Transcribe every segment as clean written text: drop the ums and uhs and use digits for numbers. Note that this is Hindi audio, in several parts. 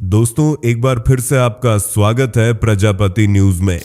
दोस्तों, एक बार फिर से आपका स्वागत है प्रजापति न्यूज में।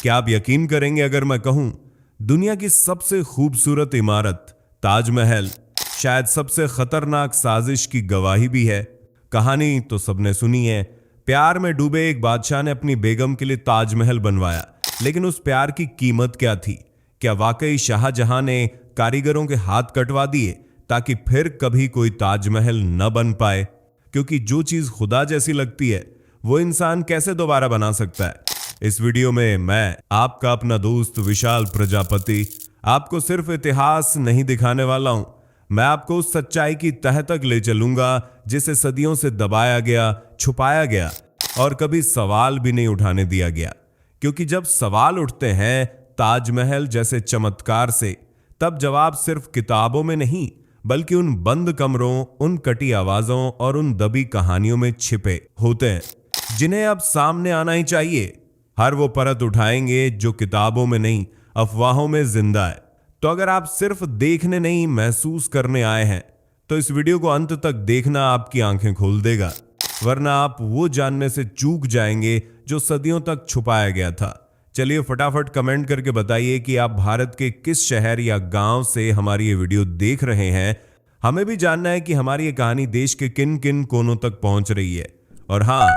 क्या आप यकीन करेंगे अगर मैं कहूं, दुनिया की सबसे खूबसूरत इमारत ताजमहल शायद सबसे खतरनाक साजिश की गवाही भी है। कहानी तो सबने सुनी है। प्यार में डूबे एक बादशाह ने अपनी बेगम के लिए ताजमहल बनवाया, लेकिन उस प्यार की कीमत क्या थी? क्या वाकई शाहजहां ने कारीगरों के हाथ कटवा दिए ताकि फिर कभी कोई ताजमहल न बन पाए? क्योंकि जो चीज खुदा जैसी लगती है वो इंसान कैसे दोबारा बना सकता है? इस वीडियो में मैं आपका अपना दोस्त विशाल प्रजापति आपको सिर्फ इतिहास नहीं दिखाने वाला हूं, मैं आपको उस सच्चाई की तह तक ले चलूंगा जिसे सदियों से दबाया गया, छुपाया गया और कभी सवाल भी नहीं उठाने दिया गया। क्योंकि जब सवाल उठते हैं ताजमहल जैसे चमत्कार से, तब जवाब सिर्फ किताबों में नहीं बल्कि उन बंद कमरों, उन कटी आवाजों और उन दबी कहानियों में छिपे होते हैं, जिन्हें अब सामने आना ही चाहिए। हर वो परत उठाएंगे जो किताबों में नहीं, अफवाहों में जिंदा है। तो अगर आप सिर्फ देखने नहीं, महसूस करने आए हैं, तो इस वीडियो को अंत तक देखना आपकी आंखें खोल देगा, वरना आप वो जानने से चूक जाएंगे जो सदियों तक छुपाया गया था। चलिए फटाफट कमेंट करके बताइए कि आप भारत के किस शहर या गांव से हमारी ये वीडियो देख रहे हैं। हमें भी जानना है कि हमारी ये कहानी देश के किन किन कोनों तक पहुंच रही है। और हाँ,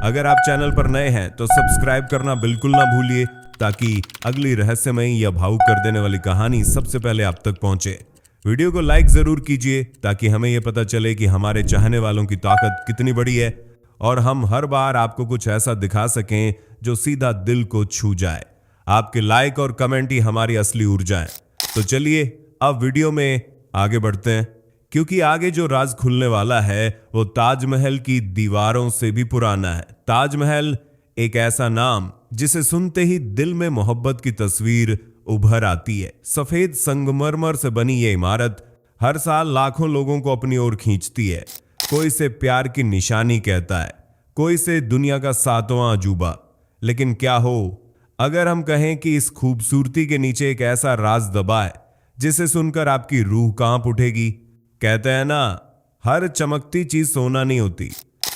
अगर आप चैनल पर नए हैं तो सब्सक्राइब करना बिल्कुल ना भूलिए, ताकि अगली रहस्यमयी या भावुक कर देने वाली कहानी सबसे पहले आप तक पहुंचे। वीडियो को लाइक जरूर कीजिए ताकि हमें यह पता चले कि हमारे चाहने वालों की ताकत कितनी बड़ी है और हम हर बार आपको कुछ ऐसा दिखा सकें जो सीधा दिल को छू जाए। आपके लाइक और कमेंट ही हमारी असली ऊर्जा है। तो चलिए अब वीडियो में आगे बढ़ते हैं, क्योंकि आगे जो राज खुलने वाला है वो ताजमहल की दीवारों से भी पुराना है। ताजमहल एक ऐसा नाम जिसे सुनते ही दिल में मोहब्बत की तस्वीर उभर आती है। सफेद संगमरमर से बनी ये इमारत हर साल लाखों लोगों को अपनी ओर खींचती है। कोई इसे प्यार की निशानी कहता है, कोई इसे दुनिया का सातवां अजूबा। लेकिन क्या हो अगर हम कहें कि इस खूबसूरती के नीचे एक ऐसा राज दबा है जिसे सुनकर आपकी रूह कांप उठेगी। कहते हैं ना, हर चमकती चीज सोना नहीं होती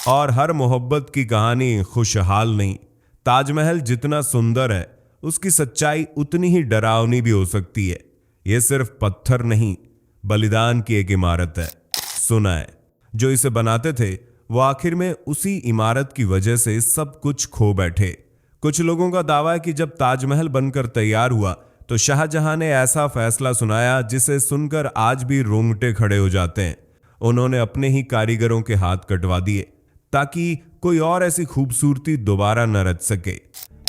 और हर मोहब्बत की कहानी खुशहाल नहीं। ताजमहल जितना सुंदर है, उसकी सच्चाई उतनी ही डरावनी भी हो सकती है। यह सिर्फ पत्थर नहीं, बलिदान की एक इमारत है। सुना है, जो इसे बनाते थे वो आखिर में उसी इमारत की वजह से सब कुछ खो बैठे। कुछ लोगों का दावा है कि जब ताजमहल बनकर तैयार हुआ तो शाहजहां ने ऐसा फैसला सुनाया जिसे सुनकर आज भी रोंगटे खड़े हो जाते हैं। उन्होंने अपने ही कारीगरों के हाथ कटवा दिए ताकि कोई और ऐसी खूबसूरती दोबारा न रच सके।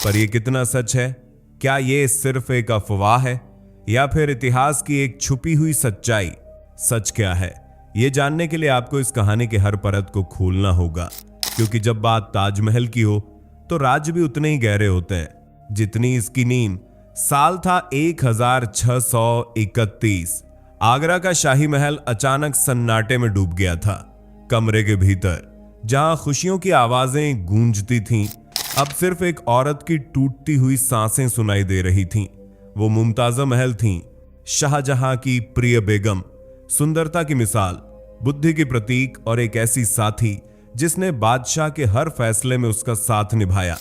पर यह कितना सच है? क्या यह सिर्फ एक अफवाह है या फिर इतिहास की एक छुपी हुई सच्चाई? सच क्या है, ये जानने के लिए आपको इस कहानी के हर परत को खोलना होगा, क्योंकि जब बात ताजमहल की हो तो राज भी उतने ही गहरे होते हैं जितनी इसकी नींव। साल था 1631। आगरा का शाही महल अचानक सन्नाटे में डूब गया था। कमरे के भीतर जहां खुशियों की आवाजें गूंजती थीं, अब सिर्फ एक औरत की टूटती हुई सांसें सुनाई दे रही थीं। वो मुमताजा महल थीं, शाहजहां की प्रिय बेगम, सुंदरता की मिसाल, बुद्धि की प्रतीक और एक ऐसी साथी जिसने बादशाह के हर फैसले में उसका साथ निभाया।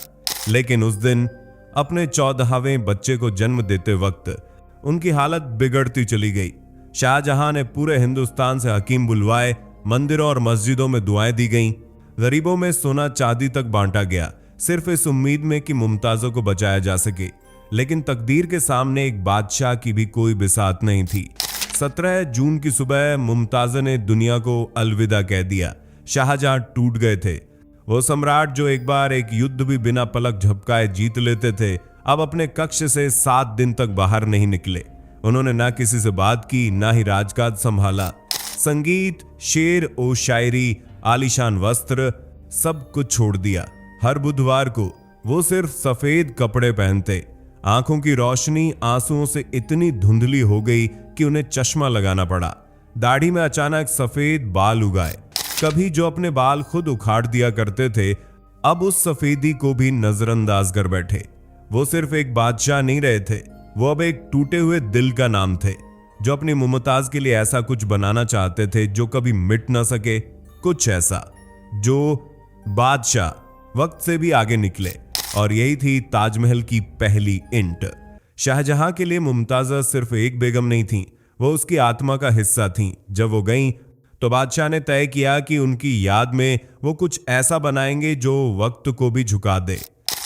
लेकिन उस दिन अपने 14वें बच्चे को जन्म देते वक्त उनकी हालत बिगड़ती चली गई। शाहजहां ने पूरे हिंदुस्तान से हकीम बुलवाए, मंदिरों और मस्जिदों में दुआएं दी गईं, गरीबों में सोना चांदी तक बांटा गया, सिर्फ इस उम्मीद में कि मुमताजों को बचाया जा सके। लेकिन तकदीर के सामने एक बादशाह की भी कोई बिसात नहीं थी। 17 जून की सुबह मुमताज़ ने दुनिया को अलविदा कह दिया। शाहजहां टूट गए थे। वो सम्राट जो एक बार एक युद्ध भी बिना पलक झपकाए जीत लेते थे, अब अपने कक्ष से 7 दिन तक बाहर नहीं निकले। उन्होंने ना किसी से बात की, ना ही राजकाज संभाला। संगीत, शेर ओ शायरी, आलीशान वस्त्र, सब कुछ छोड़ दिया। हर बुधवार को वो सिर्फ सफेद कपड़े पहनते। आंखों की रोशनी आंसुओं से इतनी धुंधली हो गई कि उन्हें चश्मा लगाना पड़ा। दाढ़ी में अचानक सफेद बाल उगाए। कभी जो अपने बाल खुद उखाड़ दिया करते थे, अब उस सफेदी को भी नजरअंदाज कर बैठे। वो सिर्फ एक बादशाह नहीं रहे थे, वो अब एक टूटे हुए दिल का नाम थे, जो अपनी मुमताज के लिए ऐसा कुछ बनाना चाहते थे जो कभी मिट ना सके। कुछ ऐसा जो बादशाह वक्त से भी आगे निकले और यही थी ताजमहल की पहली इंट। शाहजहां के लिए मुमताजा सिर्फ एक बेगम नहीं थी, वो उसकी आत्मा का हिस्सा थी। जब वो गईं तो बादशाह ने तय किया कि उनकी याद में वो कुछ ऐसा बनाएंगे जो वक्त को भी झुका दे।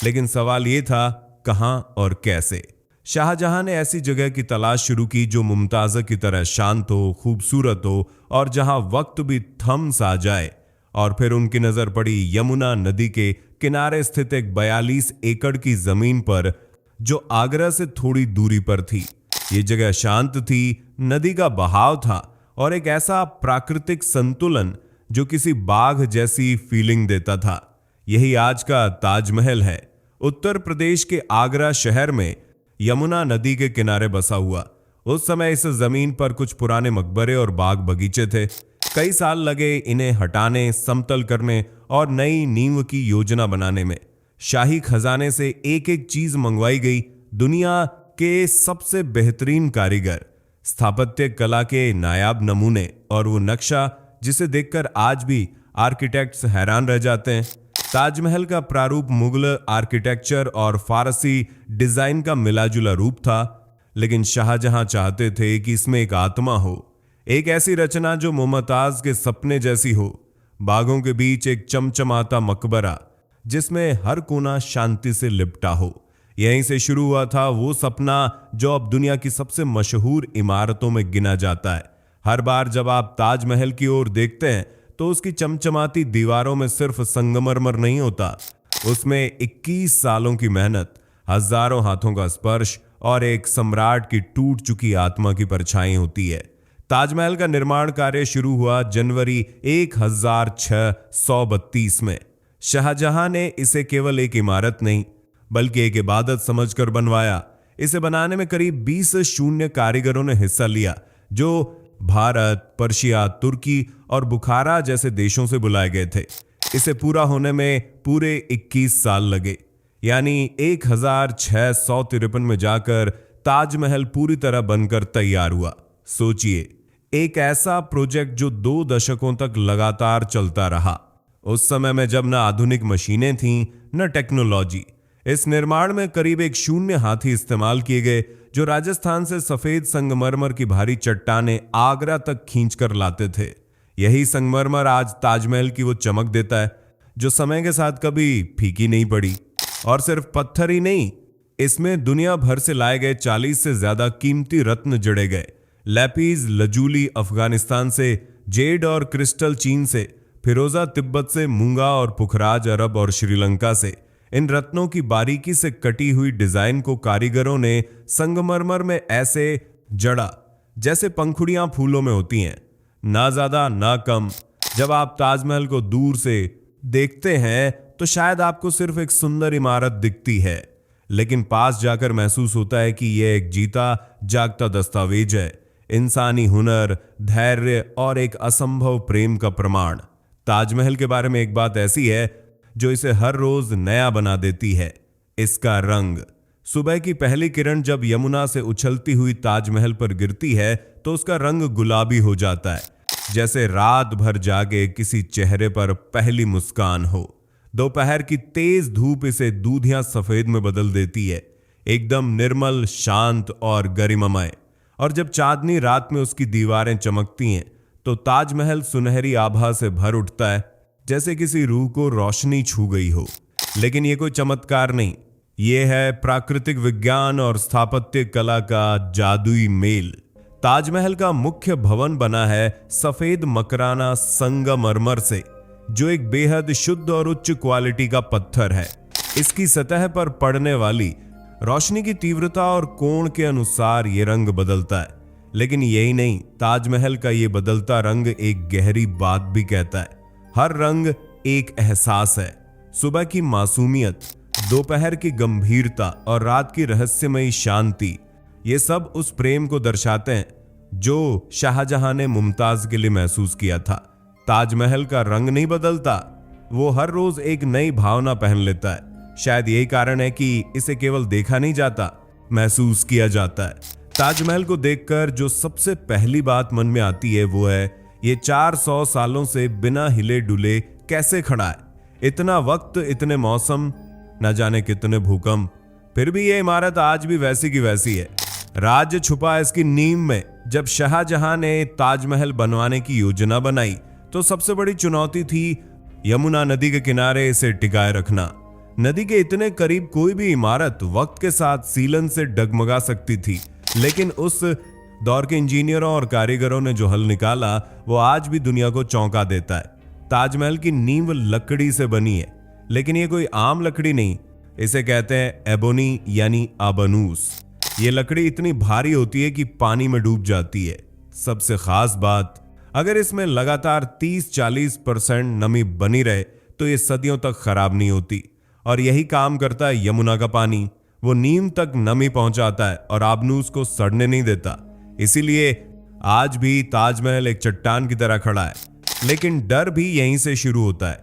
लेकिन सवाल ये था, कहां और कैसे? शाहजहां ने ऐसी जगह की तलाश शुरू की जो मुमताजा की तरह शांत हो, खूबसूरत हो और जहां वक्त भी थम सा जाए। और फिर उनकी नजर पड़ी यमुना नदी के किनारे स्थित एक 42 एकड़ की जमीन पर, जो आगरा से थोड़ी दूरी पर थी। ये जगह शांत थी, नदी का बहाव था और एक ऐसा प्राकृतिक संतुलन जो किसी बाग जैसी फीलिंग देता था। यही आज का ताजमहल है, उत्तर प्रदेश के आगरा शहर में यमुना नदी के किनारे बसा हुआ। उस समय इस जमीन पर कुछ पुराने मकबरे और बाग बगीचे थे। कई साल लगे इन्हें हटाने, समतल करने और नई नींव की योजना बनाने में। शाही खजाने से एक एक चीज मंगवाई गई। दुनिया के सबसे बेहतरीन कारीगर, स्थापत्य कला के नायाब नमूने और वो नक्शा जिसे देखकर आज भी आर्किटेक्ट्स हैरान रह जाते हैं। ताजमहल का प्रारूप मुगल आर्किटेक्चर और फारसी डिजाइन का मिलाजुला रूप था, लेकिन शाहजहां चाहते थे कि इसमें एक आत्मा हो, एक ऐसी रचना जो मुमताज के सपने जैसी हो। बागों के बीच एक चमचमाता मकबरा जिसमें हर कोना शांति से लिपटा हो। यहीं से शुरू हुआ था वो सपना जो अब दुनिया की सबसे मशहूर इमारतों में गिना जाता है। हर बार जब आप ताजमहल की ओर देखते हैं तो उसकी चमचमाती दीवारों में सिर्फ संगमरमर नहीं होता, उसमें 21 सालों की मेहनत, हजारों हाथों का स्पर्श और एक सम्राट की टूट चुकी आत्मा की परछाई होती है। ताजमहल का निर्माण कार्य शुरू हुआ जनवरी 1632 में। शाहजहां ने इसे केवल एक इमारत नहीं बल्कि एक इबादत समझकर बनवाया। इसे बनाने में करीब 20 शून्य कारीगरों ने हिस्सा लिया, जो भारत, पर्शिया, तुर्की और बुखारा जैसे देशों से बुलाए गए थे। इसे पूरा होने में पूरे 21 साल लगे, यानी 1653 में जाकर ताजमहल पूरी तरह बनकर तैयार हुआ। सोचिए, एक ऐसा प्रोजेक्ट जो 2 दशकों तक लगातार चलता रहा। उस समय में जब न आधुनिक मशीनें थीं न टेक्नोलॉजी। इस निर्माण में करीब एक शून्य हाथी इस्तेमाल किए गए, जो राजस्थान से सफेद संगमरमर की भारी चट्टानें आगरा तक खींच कर लाते थे। यही संगमरमर आज ताजमहल की वो चमक देता है जो समय के साथ कभी फीकी नहीं पड़ी। और सिर्फ पत्थर ही नहीं, इसमें दुनिया भर से लाए गए 40 से ज्यादा कीमती रत्न जड़े गए। लैपीज लजूली अफगानिस्तान से, जेड और क्रिस्टल चीन से, फिरोजा तिब्बत से, मूंगा और पुखराज अरब और श्रीलंका से। इन रत्नों की बारीकी से कटी हुई डिजाइन को कारीगरों ने संगमरमर में ऐसे जड़ा जैसे पंखुड़ियां फूलों में होती हैं, ना ज्यादा ना कम। जब आप ताजमहल को दूर से देखते हैं तो शायद आपको सिर्फ एक सुंदर इमारत दिखती है, लेकिन पास जाकर महसूस होता है कि यह एक जीता जागता दस्तावेज है, इंसानी हुनर, धैर्य और एक असंभव प्रेम का प्रमाण। ताजमहल के बारे में एक बात ऐसी है जो इसे हर रोज नया बना देती है, इसका रंग। सुबह की पहली किरण जब यमुना से उछलती हुई ताजमहल पर गिरती है तो उसका रंग गुलाबी हो जाता है, जैसे रात भर जागे किसी चेहरे पर पहली मुस्कान हो। दोपहर की तेज धूप इसे दूधिया सफेद में बदल देती है, एकदम निर्मल, शांत और गरिमामय। और जब चांदनी रात में उसकी दीवारें चमकती हैं तो ताजमहल सुनहरी आभा से भर उठता है, जैसे किसी रूह को रोशनी छू गई हो। लेकिन यह कोई चमत्कार नहीं, यह है प्राकृतिक विज्ञान और स्थापत्य कला का जादुई मेल। ताजमहल का मुख्य भवन बना है सफेद मकराना संगमरमर से, जो एक बेहद शुद्ध और उच्च क्वालिटी का पत्थर है। इसकी सतह पर पड़ने वाली रोशनी की तीव्रता और कोण के अनुसार यह रंग बदलता है। लेकिन यही नहीं, ताजमहल का यह बदलता रंग एक गहरी बात भी कहता है। हर रंग एक एहसास है, सुबह की मासूमियत, दोपहर की गंभीरता और रात की रहस्यमयी शांति। ये सब उस प्रेम को दर्शाते हैं जो शाहजहां ने मुमताज के लिए महसूस किया था। ताजमहल का रंग नहीं बदलता, वो हर रोज एक नई भावना पहन लेता है। शायद यही कारण है कि इसे केवल देखा नहीं जाता, महसूस किया जाता है। ताजमहल को देखकर जो सबसे पहली बात मन में आती है वो है, ये 400 सालों से बिना हिले डुले कैसे खड़ा है। इतना वक्त, इतने मौसम, न जाने कितने भूकंप, फिर भी ये इमारत आज भी वैसी की वैसी है। राज छुपा है इसकी नींव में। जब शाहजहां ने ताजमहल बनवाने की योजना बनाई तो सबसे बड़ी चुनौती थी यमुना नदी के किनारे इसे टिकाए रखना। नदी के इतने करीब कोई भी इमारत वक्त के साथ सीलन से डगमगा सकती थी, लेकिन उस दौर के इंजीनियरों और कारीगरों ने जो हल निकाला वो आज भी दुनिया को चौंका देता है। ताजमहल की नींव लकड़ी से बनी है, लेकिन ये कोई आम लकड़ी नहीं, इसे कहते हैं एबोनी यानी आबनूस। ये लकड़ी इतनी भारी होती है कि पानी में डूब जाती है। सबसे खास बात, अगर इसमें लगातार 30-40% नमी बनी रहे तो ये सदियों तक खराब नहीं होती। और यही काम करता है यमुना का पानी। वो नीम तक नमी पहुंचाता है और आबनूस को सड़ने नहीं देता। इसीलिए आज भी ताजमहल एक चट्टान की तरह खड़ा है। लेकिन डर भी यहीं से शुरू होता है।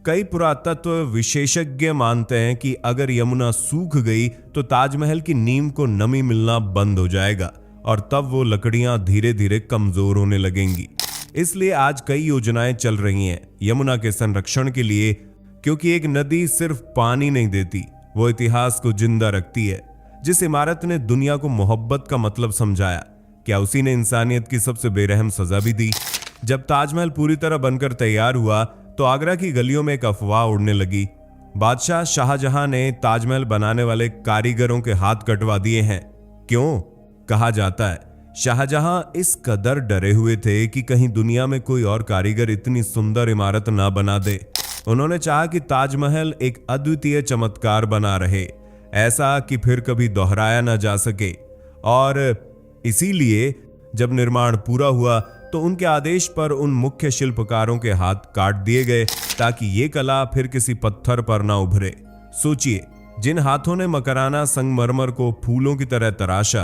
कई पुरातत्व विशेषज्ञ मानते हैं कि अगर यमुना सूख गई तो ताजमहल की नींव को नमी मिलना बंद हो जाएगा और तब वो लकड़ियां धीरे धीरे कमजोर होने लगेंगी। इसलिए आज कई योजनाएं चल रही हैं यमुना के संरक्षण के लिए, क्योंकि एक नदी सिर्फ पानी नहीं देती, वो इतिहास को जिंदा रखती है। जिस इमारत ने दुनिया को मोहब्बत का मतलब समझाया, क्या उसी ने इंसानियत की सबसे बेरहम सजा भी दी? जब ताजमहल पूरी तरह बनकर तैयार हुआ तो आगरा की गलियों में एक अफवाह उड़ने लगी। बादशाह शाहजहां ने ताजमहल बनाने वाले कारीगरों के हाथ कटवा दिए हैं। क्यों? कहा जाता है शाहजहां इस कदर डरे हुए थे कि कहीं दुनिया में कोई और कारीगर इतनी सुंदर इमारत ना बना दे। उन्होंने चाहा कि ताजमहल एक अद्वितीय चमत्कार बना रहे, ऐसा कि फिर कभी दोहराया ना जा सके। और इसीलिए जब निर्माण पूरा हुआ तो उनके आदेश पर उन मुख्य शिल्पकारों के हाथ काट दिए गए ताकि ये कला फिर किसी पत्थर पर ना उभरे। सोचिए, जिन हाथों ने मकराना संगमरमर को फूलों की तरह तराशा,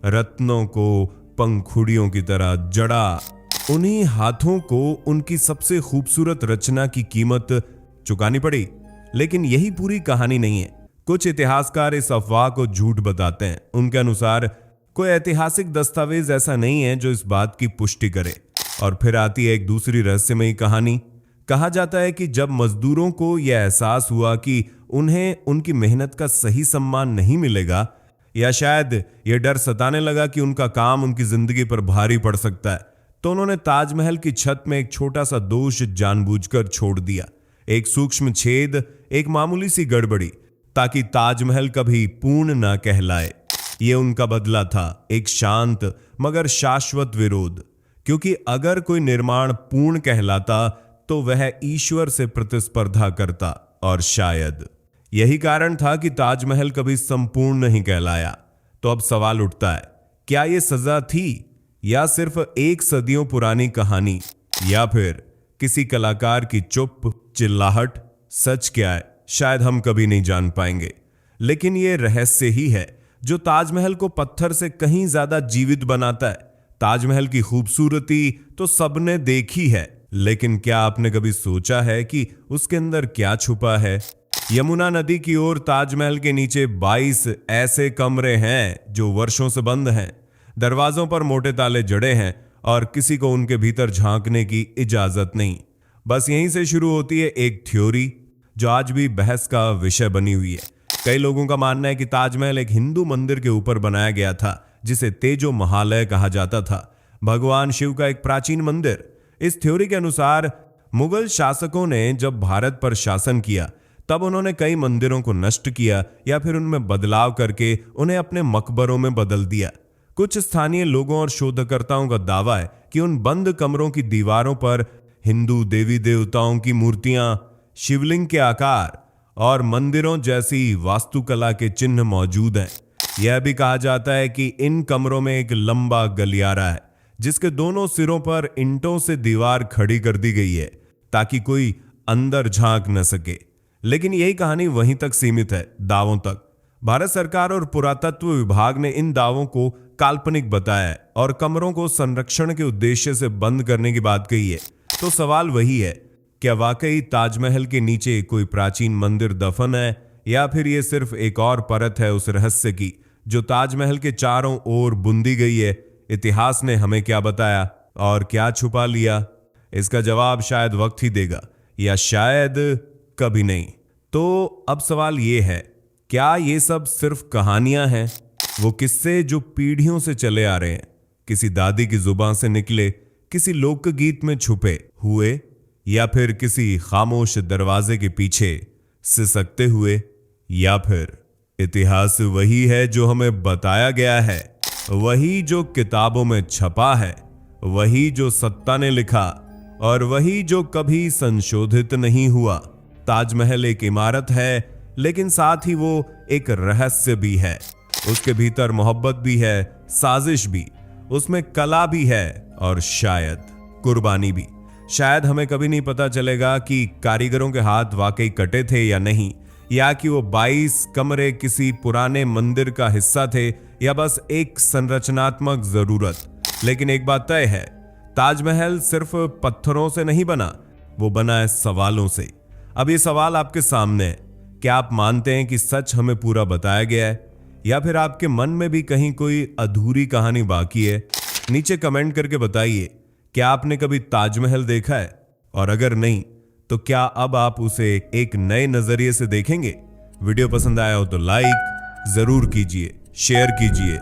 रत्नों को पंखुड़ियों की तरह जड़ा, उन्हीं हाथों को उनकी सबसे खूबसूरत रचना की कीमत चुकानी पड़ी। लेकिन यही पूरी कहानी नहीं है। कुछ इतिहासकार इस अफवाह को झूठ बताते हैं। उनके अनुसार कोई ऐतिहासिक दस्तावेज ऐसा नहीं है जो इस बात की पुष्टि करे। और फिर आती है एक दूसरी रहस्यमयी कहानी। कहा जाता है कि जब मजदूरों को यह एहसास हुआ कि उन्हें उनकी मेहनत का सही सम्मान नहीं मिलेगा, या शायद यह डर सताने लगा कि उनका काम उनकी जिंदगी पर भारी पड़ सकता है, तो उन्होंने ताजमहल की छत में एक छोटा सा दोष जानबूझकर छोड़ दिया। एक सूक्ष्म छेद, एक मामूली सी गड़बड़ी, ताकि ताजमहल कभी पूर्ण ना कहलाए। यह उनका बदला था, एक शांत मगर शाश्वत विरोध। क्योंकि अगर कोई निर्माण पूर्ण कहलाता तो वह ईश्वर से प्रतिस्पर्धा करता, और शायद यही कारण था कि ताजमहल कभी संपूर्ण नहीं कहलाया। तो अब सवाल उठता है, क्या यह सजा थी या सिर्फ एक सदियों पुरानी कहानी, या फिर किसी कलाकार की चुप चिल्लाहट? सच क्या है शायद हम कभी नहीं जान पाएंगे, लेकिन यह रहस्य ही है जो ताजमहल को पत्थर से कहीं ज्यादा जीवित बनाता है। ताजमहल की खूबसूरती तो सबने देखी है, लेकिन क्या आपने कभी सोचा है कि उसके अंदर क्या छुपा है? यमुना नदी की ओर ताजमहल के नीचे 22 ऐसे कमरे हैं जो वर्षों से बंद हैं। दरवाजों पर मोटे ताले जड़े हैं और किसी को उनके भीतर झांकने की इजाजत नहीं। बस यहीं से शुरू होती है एक थ्योरी जो आज भी बहस का विषय बनी हुई है। कई लोगों का मानना है कि ताजमहल एक हिंदू मंदिर के ऊपर बनाया गया था जिसे तेजो महालय कहा जाता था, भगवान शिव का एक प्राचीन मंदिर। इस थ्योरी के अनुसार मुगल शासकों ने जब भारत पर शासन किया तब उन्होंने कई मंदिरों को नष्ट किया या फिर उनमें बदलाव करके उन्हें अपने मकबरों में बदल दिया। कुछ स्थानीय लोगों और शोधकर्ताओं का दावा है कि उन बंद कमरों की दीवारों पर हिंदू देवी देवताओं की मूर्तियां, शिवलिंग के आकार और मंदिरों जैसी वास्तुकला के चिन्ह मौजूद हैं। यह भी कहा जाता है कि इन कमरों में एक लंबा गलियारा है जिसके दोनों सिरों पर ईंटों से दीवार खड़ी कर दी गई है ताकि कोई अंदर झांक न सके। लेकिन यही कहानी वहीं तक सीमित है, दावों तक। भारत सरकार और पुरातत्व विभाग ने इन दावों को काल्पनिक बताया है और कमरों को संरक्षण के उद्देश्य से बंद करने की बात कही है। तो सवाल वही है, क्या वाकई ताजमहल के नीचे कोई प्राचीन मंदिर दफन है, या फिर यह सिर्फ एक और परत है उस रहस्य की जो ताजमहल के चारों ओर बुंदी गई है? इतिहास ने हमें क्या बताया और क्या छुपा लिया? इसका जवाब शायद वक्त ही देगा, या शायद कभी नहीं। तो अब सवाल ये है, क्या ये सब सिर्फ कहानियां हैं? वो किस्से जो पीढ़ियों से चले आ रहे हैं, किसी दादी की जुबान से निकले, किसी लोकगीत में छुपे हुए, या फिर किसी खामोश दरवाजे के पीछे सिसकते हुए, या फिर इतिहास वही है जो हमें बताया गया है, वही जो किताबों में छपा है, वही जो सत्ता ने लिखा और वही जो कभी संशोधित नहीं हुआ। ताजमहल एक इमारत है, लेकिन साथ ही वो एक रहस्य भी है। उसके भीतर मोहब्बत भी है, साजिश भी, उसमें कला भी है और शायद कुर्बानी भी। शायद हमें कभी नहीं पता चलेगा कि कारीगरों के हाथ वाकई कटे थे या नहीं, या कि वो 22 कमरे किसी पुराने मंदिर का हिस्सा थे या बस एक संरचनात्मक जरूरत। लेकिन एक बात तय है, ताजमहल सिर्फ पत्थरों से नहीं बना, वो बना है सवालों से। अब ये सवाल आपके सामने है, क्या आप मानते हैं कि सच हमें पूरा बताया गया है, या फिर आपके मन में भी कहीं कोई अधूरी कहानी बाकी है? नीचे कमेंट करके बताइए, क्या आपने कभी ताजमहल देखा है? और अगर नहीं तो क्या अब आप उसे एक नए नजरिए से देखेंगे? वीडियो पसंद आया हो तो लाइक जरूर कीजिए, शेयर कीजिए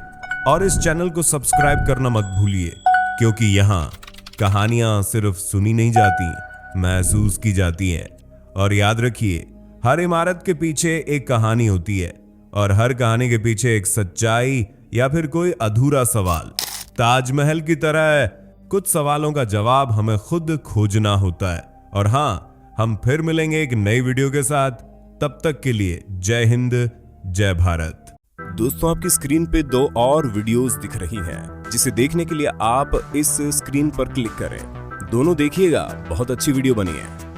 और इस चैनल को सब्सक्राइब करना मत भूलिए, क्योंकि यहाँ कहानियां सिर्फ सुनी नहीं जाती, महसूस की जाती हैं। और याद रखिए, हर इमारत के पीछे एक कहानी होती है और हर कहानी के पीछे एक सच्चाई या फिर कोई अधूरा सवाल। ताजमहल की तरह कुछ सवालों का जवाब हमें खुद खोजना होता है। और हाँ, हम फिर मिलेंगे एक नई वीडियो के साथ। तब तक के लिए जय हिंद, जय भारत। दोस्तों, आपकी स्क्रीन पे 2 और वीडियोस दिख रही हैं, जिसे देखने के लिए आप इस स्क्रीन पर क्लिक करें। दोनों देखिएगा, बहुत अच्छी वीडियो बनी है।